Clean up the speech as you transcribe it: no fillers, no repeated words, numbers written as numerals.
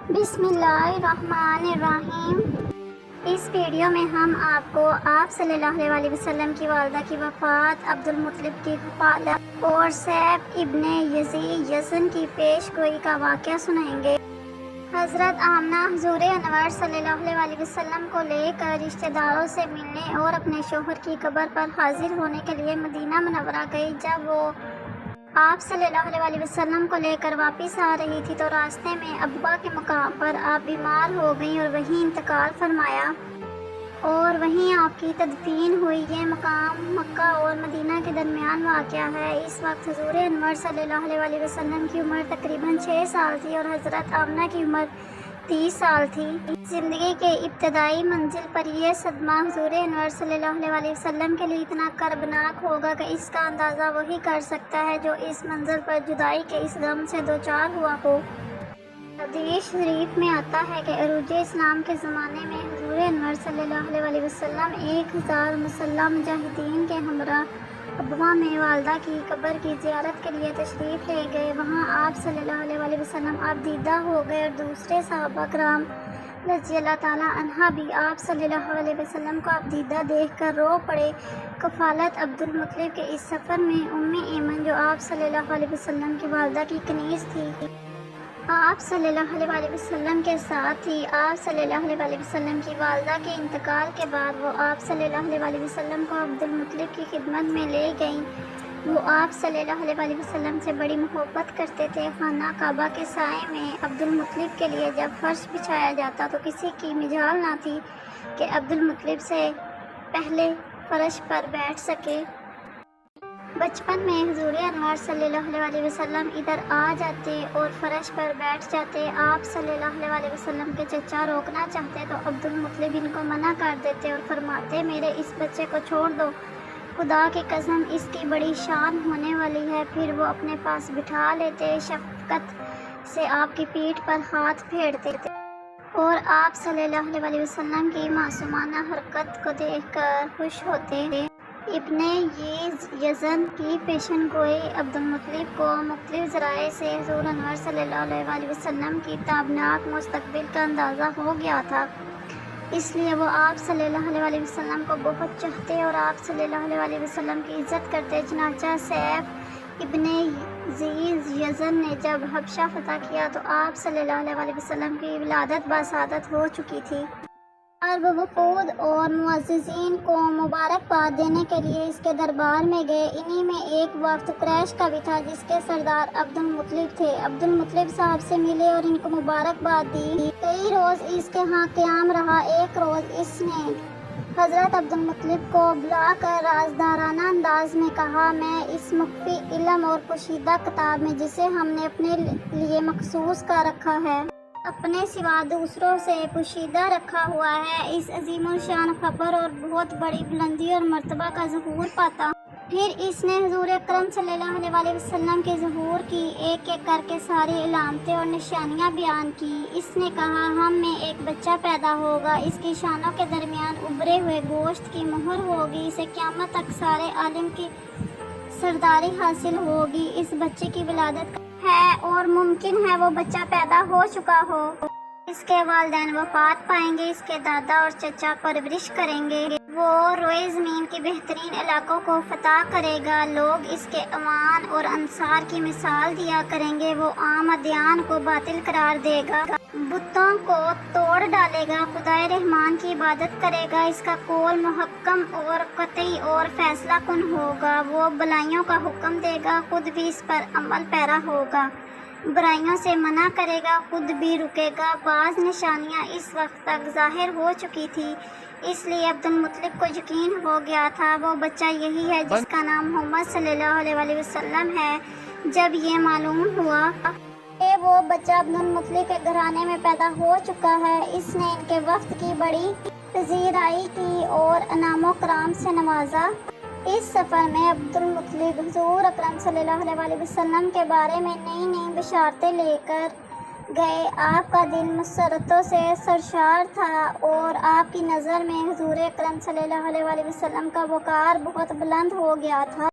بسم اللہ الرحمن الرحیم۔ اس ویڈیو میں ہم آپ کو آپ صلی اللہ علیہ وسلم کی والدہ کی وفات، عبد المطلب کی کفالت اور سیف ابن یزید یزن کی پیش گوئی کا واقعہ سنائیں گے۔ حضرت آمنہ حضور انور صلی اللہ علیہ وسلم کو لے کر رشتہ داروں سے ملنے اور اپنے شوہر کی قبر پر حاضر ہونے کے لیے مدینہ منورہ گئی۔ جب وہ آپ صلی اللہ علیہ وسلم کو لے کر واپس آ رہی تھی تو راستے میں ابوا کے مقام پر آپ بیمار ہو گئیں اور وہیں انتقال فرمایا اور وہیں آپ کی تدفین ہوئی۔ یہ مقام مکہ اور مدینہ کے درمیان واقع ہے۔ اس وقت حضور انور صلی اللہ علیہ وسلم کی عمر تقریباً 6 سال تھی اور حضرت آمنہ کی عمر 30 سال تھی۔ زندگی کے ابتدائی منزل پر یہ صدمہ حضور انور صلی اللہ علیہ وسلم کے لیے اتنا کربناک ہوگا کہ اس کا اندازہ وہی کر سکتا ہے جو اس منزل پر جدائی کے اس غم سے دوچار ہوا ہو۔ حدیث شریف میں آتا ہے کہ عروج اسلام کے زمانے میں حضور انور صلی اللہ علیہ وسلم 1000 مسلح مجاہدین کے ہمراہ ابوا میں والدہ کی قبر کی زیارت کے لیے تشریف لے گئے۔ وہاں آپ صلی اللہ علیہ وسلم آپ دیدہ ہو گئے اور دوسرے صحابہ کرام رضی اللہ تعالیٰ عنہ بھی آپ صلی اللہ علیہ وسلم کو آپ دیدہ دیکھ کر رو پڑے۔ کفالت عبد المطلب کے اس سفر میں ایمن جو آپ صلی اللہ علیہ وسلم کی والدہ کی کنیز تھی، آپ صلی اللہ علیہ وسلم کے ساتھ تھی۔ آپ صلی اللہ علیہ وسلم کی والدہ کے انتقال کے بعد وہ آپ صلی اللہ علیہ وسلم کو عبد المطلب کی خدمت میں لے گئیں۔ وہ آپ صلی اللہ علیہ وسلم سے بڑی محبت کرتے تھے۔ خانہ کعبہ کے سائے میں عبد المطلب کے لیے جب فرش بچھایا جاتا تو کسی کی مجال نہ تھی کہ عبد المطلب سے پہلے فرش پر بیٹھ سکے۔ بچپن میں حضور انور صلی اللہ علیہ وسلم ادھر آ جاتے اور فرش پر بیٹھ جاتے۔ آپ صلی اللہ علیہ وسلم کے چچا روکنا چاہتے تو عبد المطلب ان کو منع کر دیتے اور فرماتے، میرے اس بچے کو چھوڑ دو، خدا کی قسم اس کی بڑی شان ہونے والی ہے۔ پھر وہ اپنے پاس بٹھا لیتے، شفقت سے آپ کی پیٹھ پر ہاتھ پھیرتے اور آپ صلی اللہ علیہ وسلم کی معصومانہ حرکت کو دیکھ کر خوش ہوتے۔ ابن یزن کی پیشن گوئی عبد المطلب کو مختلف ذرائع سے حضور انور صلی اللہ علیہ وسلم کی تابناک مستقبل کا اندازہ ہو گیا تھا، اس لیے وہ آپ صلی اللہ علیہ وسلم کو بہت چاہتے اور آپ صلی اللہ علیہ وسلم کی عزت کرتے۔ چنانچہ سیف ابن یزن نے جب حبشہ فتح کیا تو آپ صلی اللہ علیہ وسلم کی ولادت بسعادت ہو چکی تھی اور وہ وفود اور معززین کو مبارکباد دینے کے لیے اس کے دربار میں گئے۔ انہی میں ایک وفد قریش کا بھی تھا جس کے سردار عبد المطلب تھے۔ عبد المطلب صاحب سے ملے اور ان کو مبارکباد دی۔ کئی روز اس کے ہاں قیام رہا۔ ایک روز اس نے حضرت عبد المطلب کو بلا کر رازدارانہ انداز میں کہا، میں اس مخفی علم اور پوشیدہ کتاب میں جسے ہم نے اپنے لیے مخصوص کر رکھا ہے، اپنے سوا دوسروں سے پوشیدہ رکھا ہوا ہے، اس عظیم الشان خبر اور بہت بڑی بلندی اور مرتبہ کا ظہور پاتا ہوں۔ پھر اس نے حضور اکرم صلی اللہ علیہ وسلم کے ظہور کی ایک ایک کر کے ساری علامتیں اور نشانیاں بیان کی۔ اس نے کہا، ہم میں ایک بچہ پیدا ہوگا، اس کی شانوں کے درمیان ابھرے ہوئے گوشت کی مہر ہوگی، اسے قیامت تک سارے عالم کی سرداری حاصل ہوگی۔ اس بچے کی ولادت ہے اور ممکن ہے وہ بچہ پیدا ہو چکا ہو۔ اس کے والدین وفات پائیں گے، اس کے دادا اور چچا پرورش کریں گے، وہ روئے زمین کے بہترین علاقوں کو فتح کرے گا، لوگ اس کے اعوان اور انصار کی مثال دیا کریں گے، وہ عام ادیان کو باطل قرار دے گا، بتوں کو توڑ ڈالے گا، خدائے رحمان کی عبادت کرے گا، اس کا قول محکم اور قطعی اور فیصلہ کن ہوگا، وہ بلائیوں کا حکم دے گا، خود بھی اس پر عمل پیرا ہوگا، برائیوں سے منع کرے گا، خود بھی رکے گا۔ بعض نشانیاں اس وقت تک ظاہر ہو چکی تھی، اس لیے عبد المطلب کو یقین ہو گیا تھا وہ بچہ یہی ہے جس کا نام محمد صلی اللہ علیہ وسلم ہے۔ جب یہ معلوم ہوا کہ وہ بچہ عبد المطلب کے گھرانے میں پیدا ہو چکا ہے، اس نے ان کے وفد کی بڑی پذیرائی کی اور انعام و کرام سے نوازا۔ اس سفر میں عبد المطلب حضور اکرم صلی اللہ علیہ وسلم کے بارے میں نئی نئی بشارتیں لے کر گئے۔ آپ کا دل مسرتوں سے سرشار تھا اور آپ کی نظر میں حضور اکرم صلی اللہ علیہ وسلم کا وقار بہت بلند ہو گیا تھا۔